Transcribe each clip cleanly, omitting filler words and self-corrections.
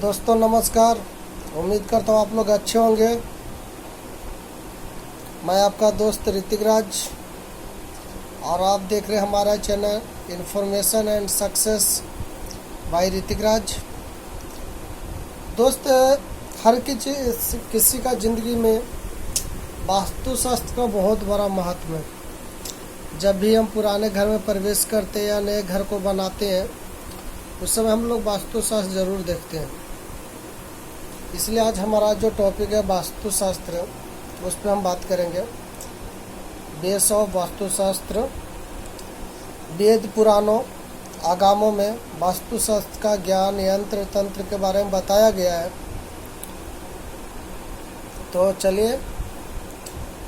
दोस्तों नमस्कार। उम्मीद करता हूँ आप लोग अच्छे होंगे। मैं आपका दोस्त ऋतिक राज और आप देख रहे हैं हमारा channel information and success by Hritik Raj. दोस्त, हर किसी का ज़िंदगी में वास्तुशास्त्र का बहुत बड़ा महत्व है। जब भी हम पुराने घर में प्रवेश करते हैं या नए घर को बनाते हैं उस समय हम लोग वास्तुशास्त्र ज़रूर देखते हैं। इसलिए आज हमारा जो टॉपिक है वास्तुशास्त्र, उस पर हम बात करेंगे। बेस ऑफ वास्तुशास्त्र। वेद पुराणों आगमों में वास्तुशास्त्र का ज्ञान यंत्र तंत्र के बारे में बताया गया है। तो चलिए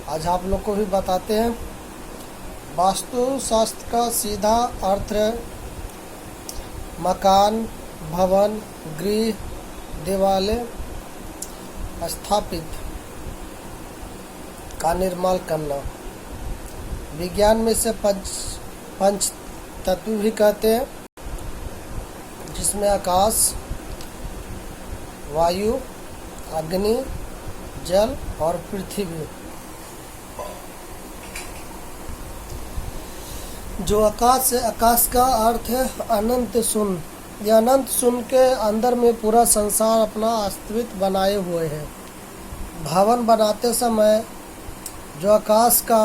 आज आप लोग को भी बताते हैं। वास्तुशास्त्र का सीधा अर्थ है मकान, भवन, गृह, दीवारें स्थापित का निर्माण करना। विज्ञान में इसे पंच तत्व भी कहते हैं, जिसमें आकाश, वायु, अग्नि, जल और पृथ्वी। जो आकाश है, आकाश का अर्थ है अनंत शून्य। यह अनंत शून्य के अंदर में पूरा संसार अपना अस्तित्व बनाए हुए है। भवन बनाते समय जो आकाश का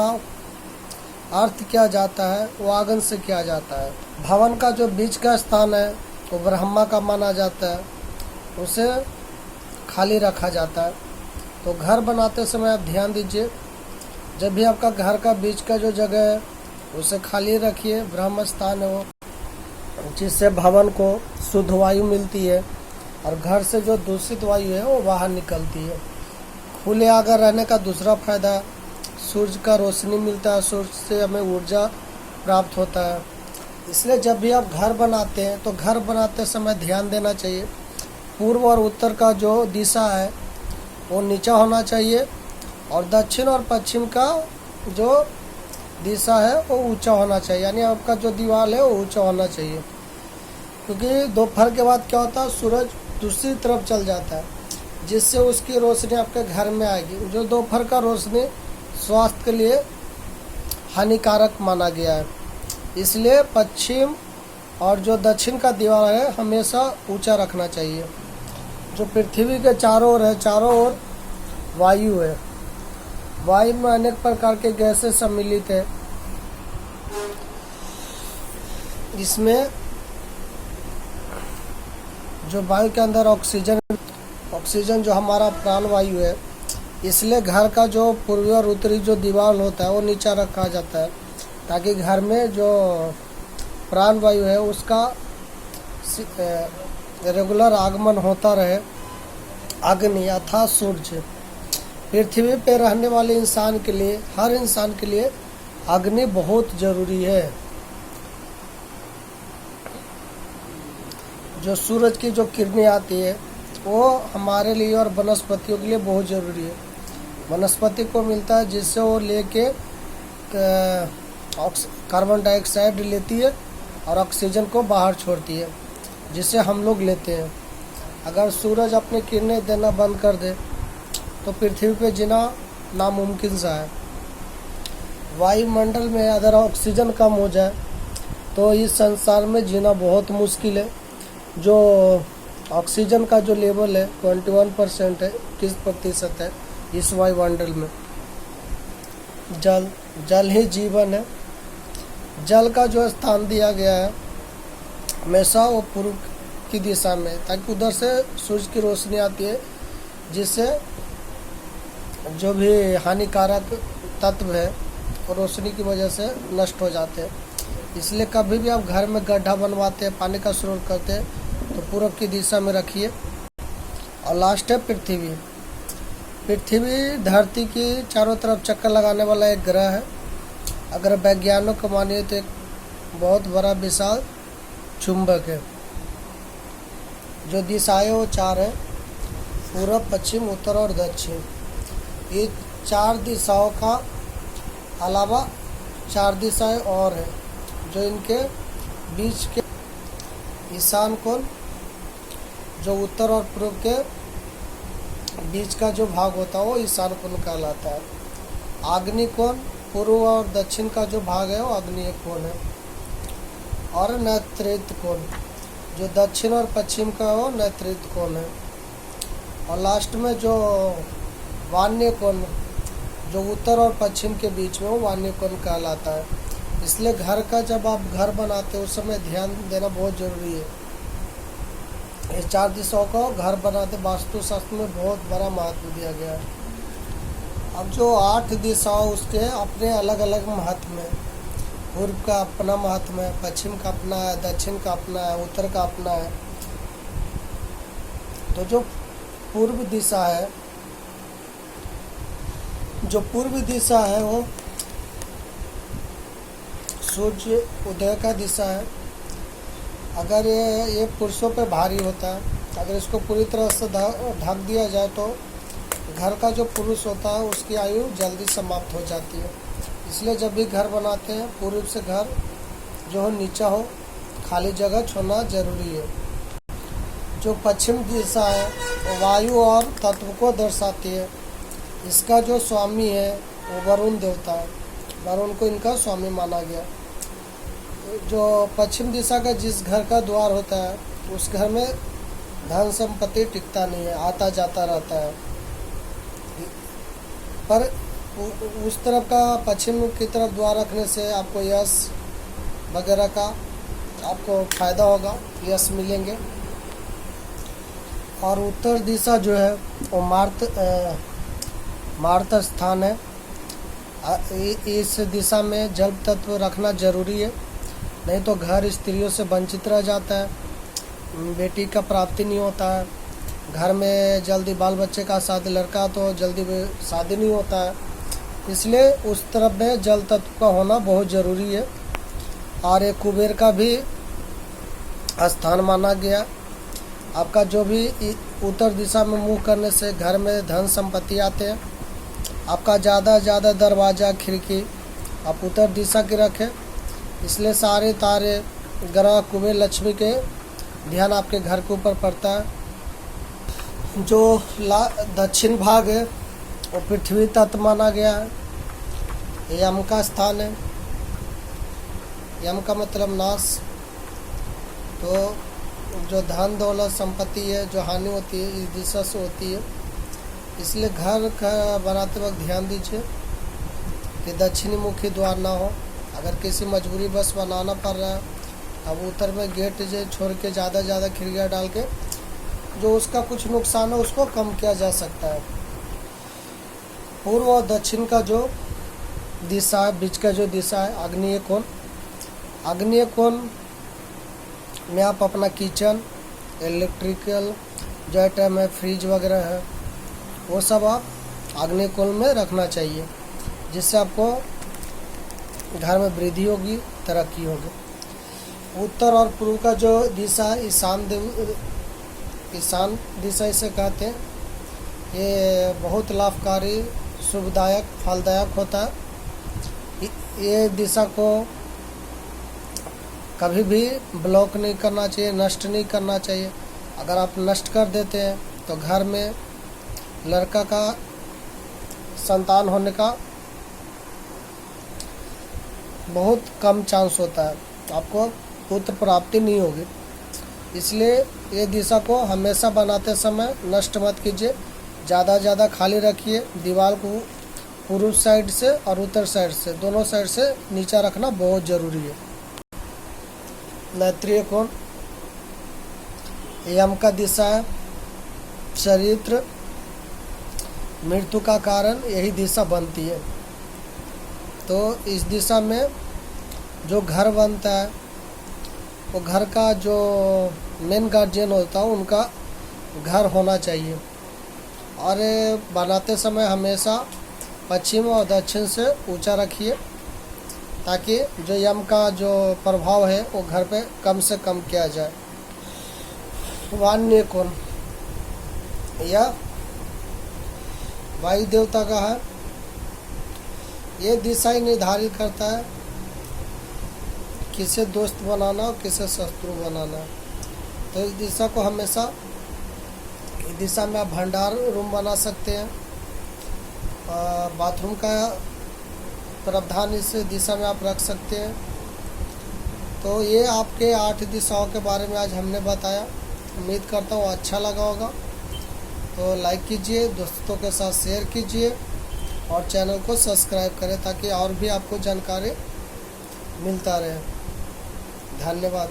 अर्थ किया जाता है वो आंगन से किया जाता है। भवन का जो बीच का स्थान है वो ब्रह्मा का माना जाता है, उसे खाली रखा जाता है। तो घर बनाते समय आप ध्यान दीजिए, जब भी आपका घर का बीच का जो जगह है उसे खाली रखिए, ब्रह्म स्थान है वो, जिससे भवन को शुद्ध वायु मिलती है और घर से जो दूषित वायु है वो बाहर निकलती है। खुले आगर रहने का दूसरा फायदा, सूर्य का रोशनी मिलता है, सूर्य से हमें ऊर्जा प्राप्त होता है। इसलिए जब भी आप घर बनाते हैं तो घर बनाते समय ध्यान देना चाहिए, पूर्व और उत्तर का जो दिशा है वो नीचा होना चाहिए और दक्षिण और पश्चिम का जो दिशा है वो ऊंचा होना चाहिए, यानी आपका जो दीवार है वो ऊंचा होना चाहिए। क्योंकि दोपहर के बाद क्या होता है, सूरज दूसरी तरफ चल जाता है, जिससे उसकी रोशनी आपके घर में आएगी। जो दोपहर का रोशनी स्वास्थ्य के लिए हानिकारक माना गया है। इसलिए पश्चिम और जो दक्षिण का दीवार है हमेशा ऊंचा रखना चाहिए। जो पृथ्वी के चारों ओर है, चारों ओर वायु है। वायु में अनेक प्रकार के गैसें सम्मिलित है। इसमें जो वायु के अंदर ऑक्सीजन जो हमारा प्राण वायु है, इसलिए घर का जो पूर्वी और उत्तरी जो दीवार होता है वो नीचा रखा जाता है, ताकि घर में जो प्राण वायु है उसका रेगुलर आगमन होता रहे। अग्नि अर्थात सूर्य। पृथ्वी पर रहने वाले इंसान के लिए, हर इंसान के लिए अग्नि बहुत जरूरी है। जो सूरज की जो किरणें आती है वो हमारे लिए और वनस्पतियों के लिए बहुत ज़रूरी है। वनस्पति को मिलता है जिससे वो लेके कार्बन डाइऑक्साइड लेती है और ऑक्सीजन को बाहर छोड़ती है, जिसे हम लोग लेते हैं। अगर सूरज अपनी किरणें देना बंद कर दे तो पृथ्वी पे जीना नामुमकिन सा है। वायुमंडल में अगर ऑक्सीजन कम हो जाए तो इस संसार में जीना बहुत मुश्किल है। जो ऑक्सीजन का जो लेवल है 21% है, 21% है इस वायुमंडल में। जल ही जीवन है। जल का जो स्थान दिया गया है हमेशा वो पूर्व की दिशा में, ताकि उधर से सूर्य की रोशनी आती है, जिससे जो भी हानिकारक तत्व है वो रोशनी की वजह से नष्ट हो जाते हैं। इसलिए कभी भी आप घर में गड्ढा बनवाते हैं, पानी का स्रोत करते हैं, तो पूर्व की दिशा में रखिए। और लास्ट है पृथ्वी। पृथ्वी धरती की चारों तरफ चक्कर लगाने वाला एक ग्रह है। अगर वैज्ञानिकों को मानिए तो एक बहुत बड़ा विशाल चुंबक है। जो दिशाएं वो चार है, पूर्व, पश्चिम, उत्तर और दक्षिण। ये चार दिशाओं का अलावा चार दिशाएं और हैं जो इनके बीच के ईशान कोण जो उत्तर और पूर्व के बीच का जो भाग होता है वो ईशान कोण कहलाता है। आग्नेय कोण पूर्व और दक्षिण का जो भाग है वो आग्नेय कोण है। और नैऋत्य कोण जो दक्षिण और पश्चिम का वो नैऋत्य कोण है। और लास्ट में जो वायव्य कोण जो उत्तर और पश्चिम के बीच में वो वायव्य कोण कहलाता है। इसलिए घर का जब आप घर बनाते हो उस समय ध्यान देना बहुत ज़रूरी है। ये 4 दिशाओं को घर बनाते वास्तुशास्त्र में बहुत बड़ा महत्व दिया गया है। अब जो 8 दिशाओं उसके अपने अलग अलग महत्व हैं। पूर्व का अपना महत्व है, पश्चिम का अपना है, दक्षिण का अपना है, उत्तर का अपना है। तो जो पूर्व दिशा है वो सूर्य उदय का दिशा है। अगर ये पुरुषों पे भारी होता है, अगर इसको पूरी तरह से ढक दिया जाए तो घर का जो पुरुष होता है उसकी आयु जल्दी समाप्त हो जाती है। इसलिए जब भी घर बनाते हैं पूर्व से घर जो हो नीचा हो, खाली जगह छोड़ना जरूरी है। जो पश्चिम दिशा है वो वायु और तत्व को दर्शाती है। इसका जो स्वामी है वो वरुण देवता है। वरुण को इनका स्वामी माना गया। जो पश्चिम दिशा का जिस घर का द्वार होता है उस घर में धन संपत्ति टिकता नहीं है, आता जाता रहता है। पर उस तरफ का पश्चिम की तरफ द्वार रखने से आपको यश वगैरह का आपको फायदा होगा, यश मिलेंगे। और उत्तर दिशा जो है वो मार्त स्थान है। इस दिशा में जल तत्व रखना जरूरी है, नहीं तो घर स्त्रियों से वंचित रह जाता है, बेटी का प्राप्ति नहीं होता है। घर में जल्दी बाल बच्चे का शादी, लड़का तो जल्दी शादी नहीं होता है। इसलिए उस तरफ में जल तत्व का होना बहुत ज़रूरी है। और एक कुबेर का भी स्थान माना गया। आपका जो भी उत्तर दिशा में मुँह करने से घर में धन संपत्ति आते हैं। आपका ज़्यादा दरवाज़ा खिड़की आप उत्तर दिशा की रखें। इसलिए सारे तारे ग्रह कुबेर लक्ष्मी के ध्यान आपके घर के ऊपर पड़ता है। जो दक्षिण भाग है वो पृथ्वी तत्व माना गया है। यम का स्थान है। यम का मतलब नाश। तो जो धन दौलत संपत्ति है जो हानि होती है इस दिशा से होती है। इसलिए घर का बनाते वक्त ध्यान दीजिए कि दक्षिणी मुखी द्वार ना हो। अगर किसी मजबूरी बस बनाना पड़ रहा है अब उत्तर में गेट जो छोड़ के ज़्यादा खिड़कियाँ डाल के जो उसका कुछ नुकसान है उसको कम किया जा सकता है। पूर्व और दक्षिण का जो दिशा है, बीच का जो दिशा है आग्नेय कोण। आग्नेय कोण में आप अपना किचन, इलेक्ट्रिकल जो आइटम है, फ्रिज वगैरह है, वो सब आप आग्नेय कोण में रखना चाहिए, जिससे आपको घर में वृद्धि होगी, तरक्की होगी। उत्तर और पूर्व का जो दिशा है ईशान दिशा इसे कहते हैं। ये बहुत लाभकारी, शुभदायक, फलदायक होता है। ये दिशा को कभी भी ब्लॉक नहीं करना चाहिए, नष्ट नहीं करना चाहिए। अगर आप नष्ट कर देते हैं तो घर में लड़का का संतान होने का बहुत कम चांस होता है, आपको पुत्र प्राप्ति नहीं होगी। इसलिए ये दिशा को हमेशा बनाते समय नष्ट मत कीजिए, ज़्यादा खाली रखिए। दीवार को पूर्व साइड से और उत्तर साइड से, दोनों साइड से नीचा रखना बहुत ज़रूरी है। नैऋत्य कोण यम का दिशा है। चरित्र मृत्यु का कारण यही दिशा बनती है। तो इस दिशा में जो घर बनता है वो घर का जो मेन गार्जियन होता है उनका घर होना चाहिए। और बनाते समय हमेशा पश्चिम और दक्षिण से ऊंचा रखिए, ताकि जो यम का जो प्रभाव है वो घर पे कम से कम किया जाए। वायव्य कोण यह वायु देवता का है। ये दिशा ही निर्धारित करता है किसे दोस्त बनाना और किसे शत्रु बनाना। तो इस दिशा को हमेशा दिशा में आप भंडार रूम बना सकते हैं। बाथरूम का प्रावधान इस दिशा में आप रख सकते हैं। तो ये आपके 8 दिशाओं के बारे में आज हमने बताया। उम्मीद करता हूँ अच्छा लगा होगा। तो लाइक कीजिए, दोस्तों के साथ शेयर कीजिए और चैनल को सब्सक्राइब करें ताकि और भी आपको जानकारी मिलता रहे। धन्यवाद।